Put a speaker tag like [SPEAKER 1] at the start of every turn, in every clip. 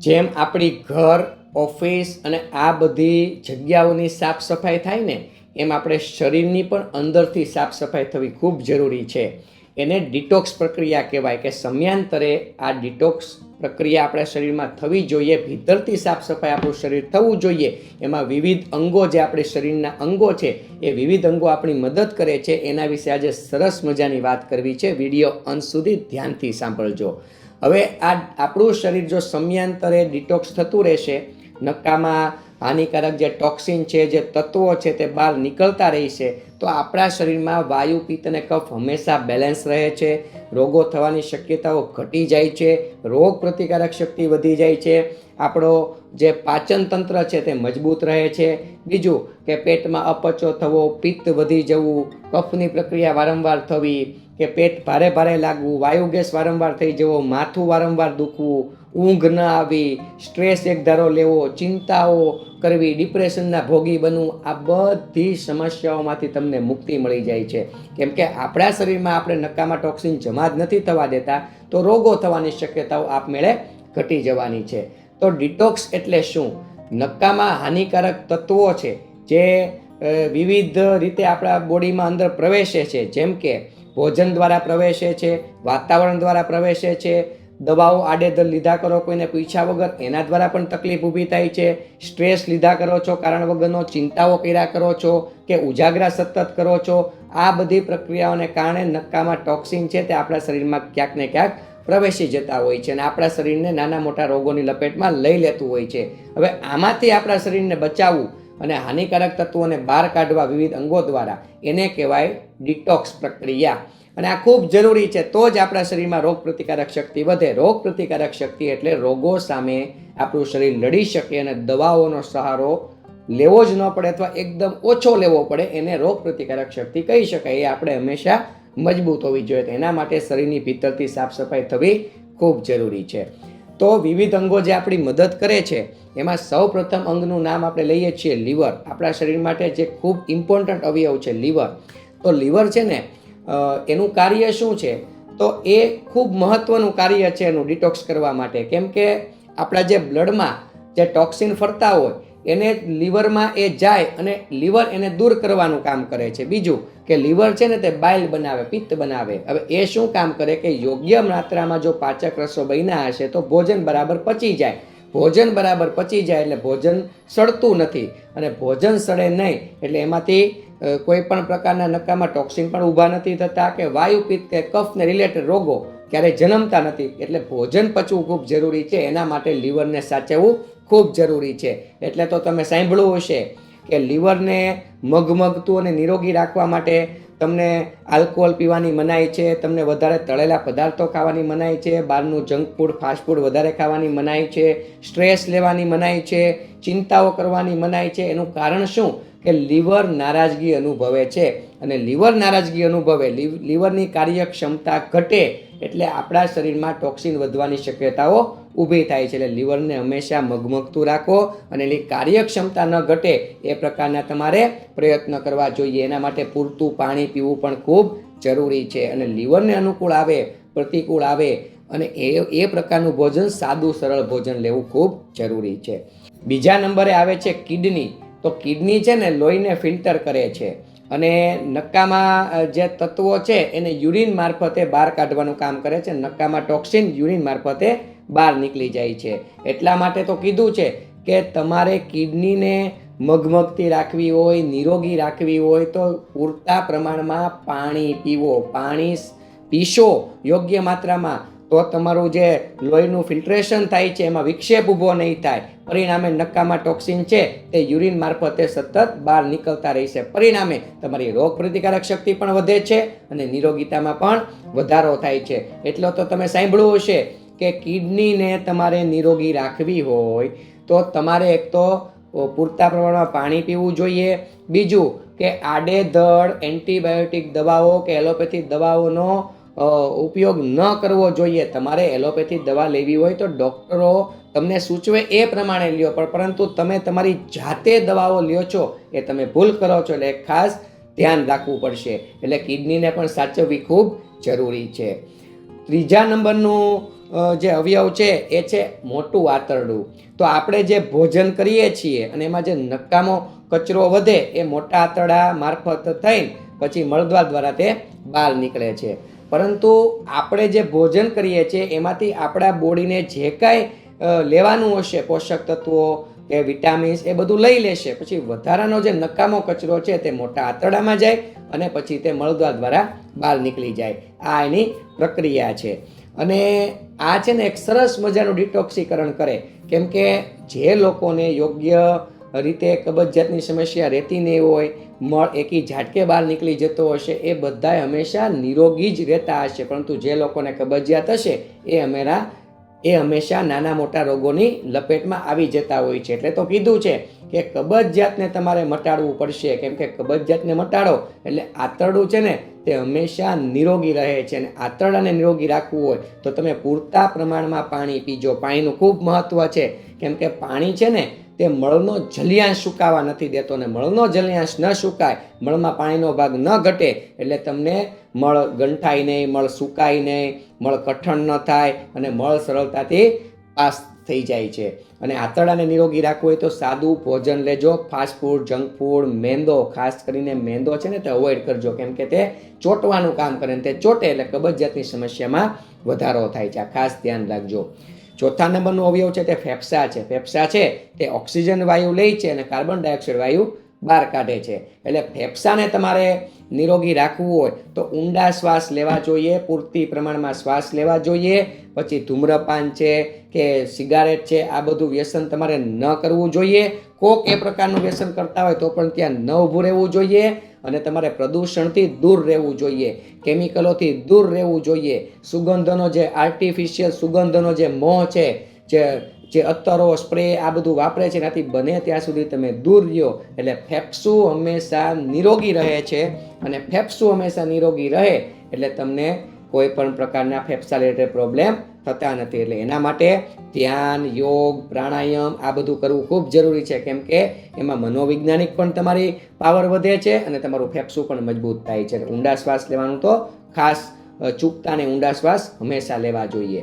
[SPEAKER 1] જેમ આપણી ઘર, ઓફિસ અને આ બધી જગ્યાઓની સાફ સફાઈ થાય ને, એમ આપણે શરીરની પણ અંદરથી સાફ સફાઈ થવી ખૂબ જરૂરી છે. એને ડિટોક્સ પ્રક્રિયા કહેવાય કે સમયાંતરે આ ડિટોક્સ પ્રક્રિયા આપણા શરીરમાં થવી જોઈએ. ભીતરથી સાફ સફાઈ આપણું શરીર થવું જોઈએ. એમાં વિવિધ અંગો, જે આપણે શરીરના અંગો છે, એ વિવિધ અંગો આપણી મદદ કરે છે. એના વિશે આજે સરસ મજાની વાત કરવી છે. વિડીયો અંત સુધી ધ્યાનથી સાંભળજો. હવે આ આપણું શરીર જો સમયાંતરે ડિટોક્સ થતું રહેશે, નકામાં હાનિકારક જે ટોક્સિન છે, જે તત્વો છે, તે બહાર નીકળતા રહેશે, તો આપણા શરીરમાં વાયુ, પિત્ત અને કફ હંમેશા બેલેન્સ રહે છે. રોગો થવાની શક્યતાઓ ઘટી જાય છે. રોગ પ્રતિકારક શક્તિ વધી જાય છે. આપણો જે પાચન તંત્ર છે તે મજબૂત રહે છે. બીજું કે પેટમાં અપચો થવો, પિત્ત વધી જવું, કફની પ્રક્રિયા વારંવાર થવી, કે પેટ ભારે ભારે લાગવું, વાયુ ગેસ વારંવાર થઈ જવો, માથું વારંવાર દુખવું, ઊંઘ ન આવી, સ્ટ્રેસ એકધારો લેવો, ચિંતાઓ કરવી, ડિપ્રેશનના ભોગી બનવું, આ બધી સમસ્યાઓમાંથી તમને મુક્તિ મળી જાય છે. કેમ કે આપણા શરીરમાં આપણે નકામા ટોક્સિન જમા જ નથી થવા દેતા, તો રોગો થવાની શક્યતાઓ આપમેળે ઘટી જવાની છે. તો ડિટોક્સ એટલે શું? નકામા હાનિકારક તત્વો છે જે વિવિધ રીતે આપણા બોડીમાં અંદર પ્રવેશે છે. જેમ કે ભોજન દ્વારા પ્રવેશે છે, વાતાવરણ દ્વારા પ્રવેશે છે, દવાઓ આડેધડ લીધા કરો કોઈને પૂછ્યા વગર, એના દ્વારા પણ તકલીફ ઊભી થાય છે. સ્ટ્રેસ લીધા કરો છો કારણ વગરનો, ચિંતાઓ કર્યા કરો છો, કે ઉજાગરા સતત કરો છો, આ બધી પ્રક્રિયાઓને કારણે નકામા ટોક્સિન છે તે આપણા શરીરમાં ક્યાંક ને ક્યાંક પ્રવેશી જતા હોય છે અને આપણા શરીરને નાના મોટા રોગોની લપેટમાં લઈ લેતું હોય છે. હવે આમાંથી આપણા શરીરને બચાવવું અને હાનિકારક તત્વોને બહાર કાઢવા વિવિધ અંગો દ્વારા, એને કહેવાય ડિટોક્સ પ્રક્રિયા. અને આ ખૂબ જરૂરી છે. તો જ આપણા શરીરમાં રોગ પ્રતિકારક શક્તિ વધે. રોગ પ્રતિકારક શક્તિ એટલે રોગો સામે આપણું શરીર લડી શકે અને દવાઓનો સહારો લેવો જ ન પડે અથવા એકદમ ઓછો લેવો પડે, એને રોગ પ્રતિકારક શક્તિ કહી શકાય. એ આપણે હંમેશા મજબૂત હોવી જોઈએ. તો એના માટે શરીરની ભીતરથી સાફ સફાઈ થવી ખૂબ જરૂરી છે. તો વિવિધ અંગો જે આપણી મદદ કરે છે, એમાં સૌ પ્રથમ અંગનું નામ આપણે લઈએ છીએ લીવર. આપણા શરીર માટે જે ખૂબ ઇમ્પોર્ટન્ટ અવયવ છે લીવર. તો લીવર છે ને, એનું કાર્ય શું છે? તો એ ખૂબ મહત્વનું કાર્ય છે એનું ડિટોક્સ કરવા માટે. કેમ કે આપણા જે બ્લડમાં જે ટોક્સિન ફરતા હોય, એને લીવરમાં એ જાય અને લીવર એને દૂર કરવાનું કામ કરે છે. બીજું કે લીવર છે ને તે બાઇલ બનાવે, પિત્ત બનાવે. હવે એ શું કામ કરે કે યોગ્ય માત્રામાં જો પાચક રસો બન્યા હશે તો ભોજન બરાબર પચી જાય. ભોજન બરાબર પચી જાય એટલે ભોજન સડતું નથી, અને ભોજન સડે નહીં એટલે એમાંથી કોઈ પણ પ્રકારના નકામા ટોક્સિન પણ ઊભા નથી થતા, કે વાયુ, પિત્ત કે કફને રિલેટેડ રોગો ક્યારેય જન્મતા નથી. એટલે ભોજન પચવું ખૂબ જરૂરી છે. એના માટે લીવરને સાચવવું ખૂબ જરૂરી છે. એટલે તો તમે સાંભળ્યું હશે કે લીવરને મગમગતું અને નિરોગી રાખવા માટે તમને આલ્કોહોલ પીવાની મનાઈ છે, તમને વધારે તળેલા પદાર્થો ખાવાની મનાઈ છે, બહારનું જંક ફૂડ, ફાસ્ટ ફૂડ વધારે ખાવાની મનાઈ છે, સ્ટ્રેસ લેવાની મનાઈ છે, ચિંતાઓ કરવાની મનાઈ છે. એનું કારણ શું? કે લીવર નારાજગી અનુભવે છે. અને લીવર નારાજગી અનુભવે, લીવરની કાર્યક્ષમતા ઘટે એટલે આપણા શરીરમાં ટોક્સિન વધવાની શક્યતાઓ ઊભી થાય છે. એટલે લીવરને હંમેશા મગમગતું રાખો અને એની કાર્યક્ષમતા ન ઘટે એ પ્રકારના તમારે પ્રયત્ન કરવા જોઈએ. એના માટે પૂરતું પાણી પીવું પણ ખૂબ જરૂરી છે. અને લીવરને અનુકૂળ આવે, પ્રતિકૂળ આવે અને એ પ્રકારનું ભોજન, સાદું સરળ ભોજન લેવું ખૂબ જરૂરી છે. બીજા નંબરે આવે છે કિડની. તો કિડની છે ને લોહીને ફિલ્ટર કરે છે અને નકામા જે તત્વો છે એને યુરિન મારફતે બહાર કાઢવાનું કામ કરે છે. નકામા ટોક્સિન યુરિન મારફતે બહાર નીકળી જાય છે. એટલા માટે તો કીધું છે કે તમારે કિડનીને મગમગતી રાખવી હોય, નિરોગી રાખવી હોય તો પૂરતા પ્રમાણમાં પાણી પીવો. પાણી પીશો યોગ્ય માત્રામાં તો તમારું જે લોહીનું ફિલ્ટ્રેશન થાય છે એમાં વિક્ષેપ ઊભો નહીં થાય. પરિણામે નકામા ટોક્સિન છે તે યુરિન મારફતે સતત બહાર નીકળતા રહેશે. પરિણામે તમારી રોગ પ્રતિકારક શક્તિ પણ વધે છે અને નિરોગીતામાં પણ વધારો થાય છે. એટલો તો તમે સાંભળ્યું હશે કે કિડનીને તમારે નિરોગી રાખવી હોય તો તમારે એક તો પૂરતા પ્રમાણમાં પાણી પીવું જોઈએ. બીજું કે આડેધડ એન્ટીબાયોટિક દવાઓ કે એલોપેથિક દવાઓનો ઉપયોગ ન કરવો જોઈએ. તમારે એલોપેથી દવા લેવી હોય તો ડૉક્ટરો તમને સૂચવે એ પ્રમાણે લ્યો, પરંતુ તમે તમારી જાતે દવાઓ લ્યો છો એ તમે ભૂલ કરો છો. એટલે ખાસ ધ્યાન રાખવું પડશે. એટલે કિડનીને પણ સાચવવી ખૂબ જરૂરી છે. ત્રીજા નંબરનું જે અવયવ છે એ છે મોટું આંતરડું. તો આપણે જે ભોજન કરીએ છીએ અને એમાં જે નકામો કચરો વધે એ મોટા આંતરડા મારફત થઈને પછી મળદ્વાર દ્વારા તે બહાર નીકળે છે. પરંતુ આપણે જે ભોજન કરીએ છીએ એમાંથી આપણા બોડીને જે કાંઈ લેવાનું હશે પોષક તત્વો કે વિટામિન્સ એ બધું લઈ લેશે. પછી વધારાનો જે નકામો કચરો છે તે મોટા આંતરડામાં જાય અને પછી તે મળદ્વાર દ્વારા બહાર નીકળી જાય. આ એની પ્રક્રિયા છે. અને આ છે ને એક સરસ મજાનું ડિટોક્સીકરણ કરે. કેમ કે જે લોકોને યોગ્ય રીતે કબજિયાતની સમસ્યા રહેતી નહીં હોય, મળ એકી ઝાટકે બહાર નીકળી જતો હશે, એ બધાય હંમેશા નિરોગી જ રહેતા હશે. પરંતુ જે લોકોને કબજિયાત હશે એ હંમેશા નાના મોટા રોગોની લપેટમાં આવી જતા હોય છે. એટલે તો કીધું છે કે કબજિયાતને તમારે મટાડવું પડશે. કેમ કે કબજિયાતને મટાડો એટલે આંતરડું છે ને તે હંમેશા નિરોગી રહે છે. અને આંતરડાને નિરોગી રાખવું હોય તો તમે પૂરતા પ્રમાણમાં પાણી પીજો. પાણીનું ખૂબ મહત્ત્વ છે. કેમ કે પાણી છે ને તે મળનો જલિયાંશ સુકાવા નથી દેતો. ને મળનો જલિયાંશ ન સુકાય, મળમાં પાણીનો ભાગ ન ઘટે એટલે તમને મળ ગંઠાય નહીં, મળ સુકાય નહીં, મળ કઠણ ન થાય અને મળ સરળતાથી પાસ થઈ જાય છે. અને આંતરડાને નિરોગી રાખવું હોય તો સાદું ભોજન લેજો. ફાસ્ટ ફૂડ, જંક ફૂડ, મેંદો, ખાસ કરીને મેંદો છે ને તે અવોઇડ કરજો. કેમ કે તે ચોંટવાનું કામ કરે ને તે ચોંટે એટલે કબજિયાતની સમસ્યામાં વધારો થાય છે. આ ખાસ ધ્યાન રાખજો. ચોથા નંબરનું અવયવ છે તે ફેફસા છે. ફેફસા છે તે ઓક્સિજન વાયુ લે છે અને કાર્બન ડાયોક્સાઇડ વાયુ બહાર કાઢે છે. એટલે ફેફસાને તમારે નિરોગી રાખવું હોય તો ઊંડા શ્વાસ લેવા જોઈએ, પૂરતી પ્રમાણમાં શ્વાસ લેવા જોઈએ. પછી ધૂમ્રપાન છે કે સિગારેટ છે આ બધું વ્યસન તમારે ન કરવું જોઈએ. કોક એ પ્રકારનું વ્યસન કરતા હોય તો પણ ત્યાં ન ઊભું રહેવું જોઈએ. અને તમારે પ્રદૂષણથી દૂર રહેવું જોઈએ, કેમિકલોથી દૂર રહેવું જોઈએ. સુગંધનો જે આર્ટિફિશિયલ સુગંધનો જે મોહ છે, જે અત્તરો સ્પ્રે આ બધું વાપરે છે એનાથી બને ત્યાં સુધી તમે દૂર રહ્યો. એટલે ફેફસું હંમેશા નિરોગી રહે છે. અને ફેફસું હંમેશા નિરોગી રહે એટલે તમને કોઈ પણ પ્રકારના ફેફસા રિલેટેડ પ્રોબ્લેમ થતા નથી. એટલે એના માટે ધ્યાન, યોગ, પ્રાણાયામ આ બધું કરવું ખૂબ જરૂરી છે. કેમ કે એમાં મનોવૈજ્ઞાનિક પણ તમારી પાવર વધે છે અને તમારું ફેફસું પણ મજબૂત થાય છે. ઊંડા શ્વાસ લેવાનું તો ખાસ ચૂકતા ને ઊંડા શ્વાસ હંમેશા લેવા જોઈએ.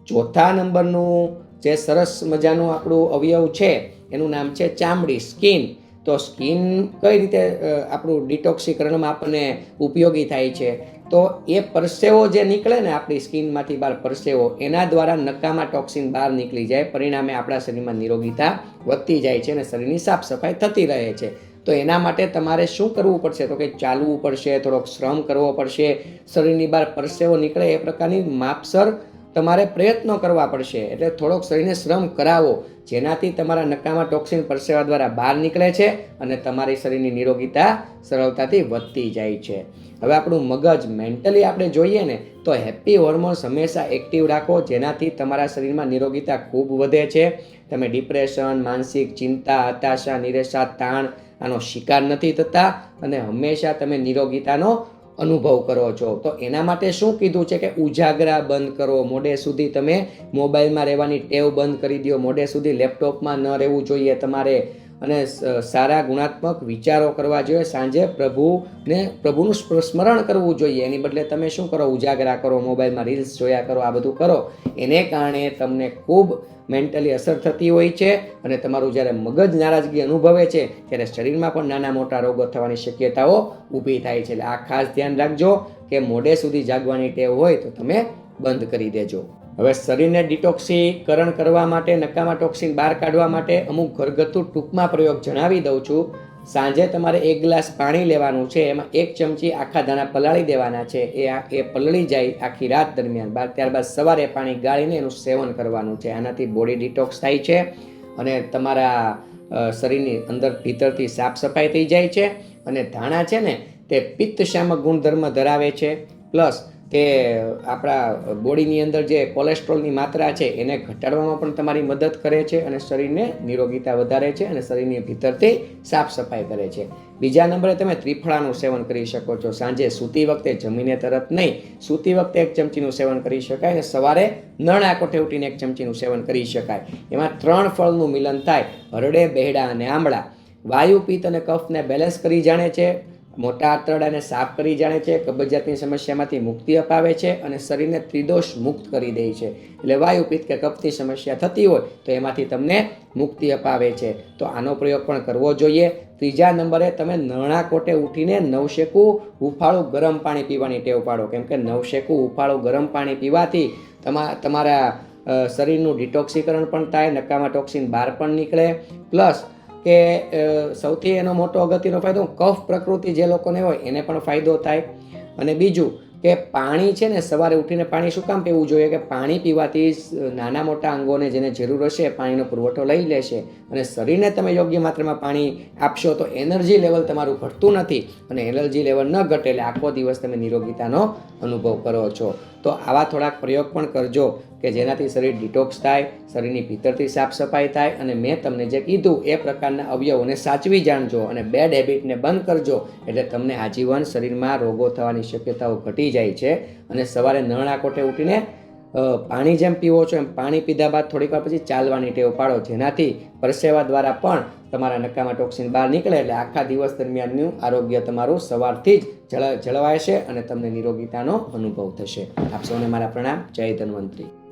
[SPEAKER 1] ચોથા નંબરનું જે સરસ મજાનું આપણું અવયવ છે એનું નામ છે ચામડી, સ્કિન. તો સ્કિન કઈ રીતે આપણું ડિટોક્સીકરણમાં આપણને ઉપયોગી થાય છે? તો એ પરસેવો જે નીકળે ને આપણી સ્કિનમાંથી બહાર પરસેવો, એના દ્વારા નકામા ટોક્સિન બહાર નીકળી જાય. પરિણામે આપણા શરીરમાં નિરોગીતા વધતી જાય છે અને શરીરની સાફ સફાઈ થતી રહે છે. તો એના માટે તમારે શું કરવું પડશે? તો કે ચાલવું પડશે, થોડોક શ્રમ કરવો પડશે. શરીરની બહાર પરસેવો નીકળે એ પ્રકારની માપસર તમારે પ્રયત્નો કરવા પડશે. એટલે થોડોક શરીરને શ્રમ કરાવો જેનાથી તમારા નકામા ટોક્સિન પરસેવા દ્વારા બહાર નીકળે છે અને તમારી શરીરની નિરોગીતા સરળતાથી વધતી જાય છે. હવે આપણું મગજ મેન્ટલી આપણે જોઈએ ને તો હેપી હોર્મોન્સ હંમેશા એક્ટિવ રાખો જેનાથી તમારા શરીરમાં નિરોગીતા ખૂબ વધે છે. તમે ડિપ્રેશન, માનસિક ચિંતા, હતાશા, નિરાશા, તાણ આનો શિકાર નથી થતા અને હંમેશા તમે નિરોગીતાનો અનુભવ કરો છો. તો એના માટે શું કીધું છે કે ઉજાગરા બંધ કરો. મોડે સુધી તમે મોબાઈલમાં રહેવાની ટેવ બંધ કરી દો. મોડે સુધી લેપટોપમાં ન રહેવું જોઈએ તમારે. અને સારા ગુણાત્મક વિચારો કરવા જોઈએ. સાંજે પ્રભુનું સ્મરણ કરવું જોઈએ. એની બદલે તમે શું કરો? ઉજાગરા કરો, મોબાઈલમાં રીલ્સ જોયા કરો, આ બધું કરો. એને કારણે તમને ખૂબ મેન્ટલી અસર થતી હોય છે અને તમારું જ્યારે મગજ નારાજગી અનુભવે છે ત્યારે શરીરમાં પણ નાના મોટા રોગો થવાની શક્યતાઓ ઊભી થાય છે. એટલે આ ખાસ ધ્યાન રાખજો કે મોડે સુધી જાગવાની ટેવ હોય તો તમે બંધ કરી દેજો. હવે શરીરને ડિટોક્સીકરણ કરવા માટે, નકામા ટોક્સિન બહાર કાઢવા માટે અમુક ઘરગથ્થુ ટૂંકમાં પ્રયોગ જણાવી દઉં છું. સાંજે તમારે 1 ગ્લાસ પાણી લેવાનું છે. એમાં 1 ચમચી આખા દાણા પલાળી દેવાના છે. એ પલળી જાય આખી રાત દરમિયાન. ત્યારબાદ સવારે પાણી ગાળીને એનું સેવન કરવાનું છે. આનાથી બોડી ડિટોક્સ થાય છે અને તમારા શરીરની અંદર ભીતરથી સાફ સફાઈ થઈ જાય છે. અને ધાણા છે ને તે પિત્તશામક ગુણધર્મ ધરાવે છે. પ્લસ તે આપણા બોડીની અંદર જે કોલેસ્ટ્રોલની માત્રા છે એને ઘટાડવામાં પણ તમારી મદદ કરે છે અને શરીરને નિરોગીતા વધારે છે અને શરીરની ભીતરથી સાફ સફાઈ કરે છે. બીજા નંબરે તમે ત્રિફળાનું સેવન કરી શકો છો. સાંજે સૂતી વખતે, જમીને તરત નહીં, સૂતી વખતે 1 ચમચીનું સેવન કરી શકાય અને સવારે નરણા કોઠે ઉઠીને 1 ચમચીનું સેવન કરી શકાય. એમાં 3 ફળનું મિલન થાય: હરડે, બહેડા અને આંબળા. વાયુ, પિત્ત અને કફને બેલેન્સ કરી જાણે છે મોટા આંતરડાને સાફ કરી જાણે છે, કબજિયાતની સમસ્યામાંથી મુક્તિ અપાવે છે અને શરીરને ત્રિદોષ મુક્ત કરી દે છે. એટલે વાયુ પિત્ત કે કફની સમસ્યા થતી હોય તો એમાંથી તમને મુક્તિ અપાવે છે. તો આનો પ્રયોગ પણ કરવો જોઈએ. ત્રીજા નંબરે તમે નરણા કોટે ઉઠીને નવશેકું હુંફાળું ગરમ પાણી પીવાની ટેવ પાડો, કેમ કે નવશેકું હુંફાળું ગરમ પાણી પીવાથી તમારા શરીરનું ડિટોક્સિકરણ પણ થાય, નકામા ટોક્સિન બહાર પણ નીકળે. પ્લસ કે સૌથી એનો મોટો અગત્યનો ફાયદો, કફ પ્રકૃતિ જે લોકોને હોય એને પણ ફાયદો થાય. અને બીજું કે પાણી છે ને, સવારે ઉઠીને પાણી શું કામ પીવું જોઈએ? કે પાણી પીવાથી નાના મોટા અંગોને જેને જરૂર હશે પાણીનો પુરવઠો લઈ લેશે અને શરીરને તમે યોગ્ય માત્રામાં પાણી આપશો તો એનર્જી લેવલ તમારું ઘટતું નથી અને એનર્જી લેવલ ન ઘટે એટલે આખો દિવસ તમે નિરોગીતાનો અનુભવ કરો છો. તો આવા થોડાક પ્રયોગ પણ કરજો કે જેનાથી શરીર ડિટોક્સ થાય, શરીરની ભીતરથી સાફ સફાઈ થાય અને મેં તમને જે કીધું એ પ્રકારના અવયવોને સાચવી જાણજો અને બેડ હેબિટને બંધ કરજો. એટલે તમને આજીવન શરીરમાં રોગો થવાની શક્યતાઓ ઘટી જાય છે. અને સવારે નરણા કોઠે ઉઠીને પાણી જેમ પીવો છો એમ પાણી પીધા બાદ થોડીક વાર પછી ચાલવાની ટેવ પાડો, જેનાથી પરસેવા દ્વારા પણ તમારા નકામા ટોક્સિન બહાર નીકળે એટલે આખા દિવસ દરમિયાનનું આરોગ્ય તમારું સવારથી જ જળવાય છે અને તમને નિરોગીતાનો અનુભવ થશે. આપ સૌને મારા પ્રણામ. જય ધન્વંતરી.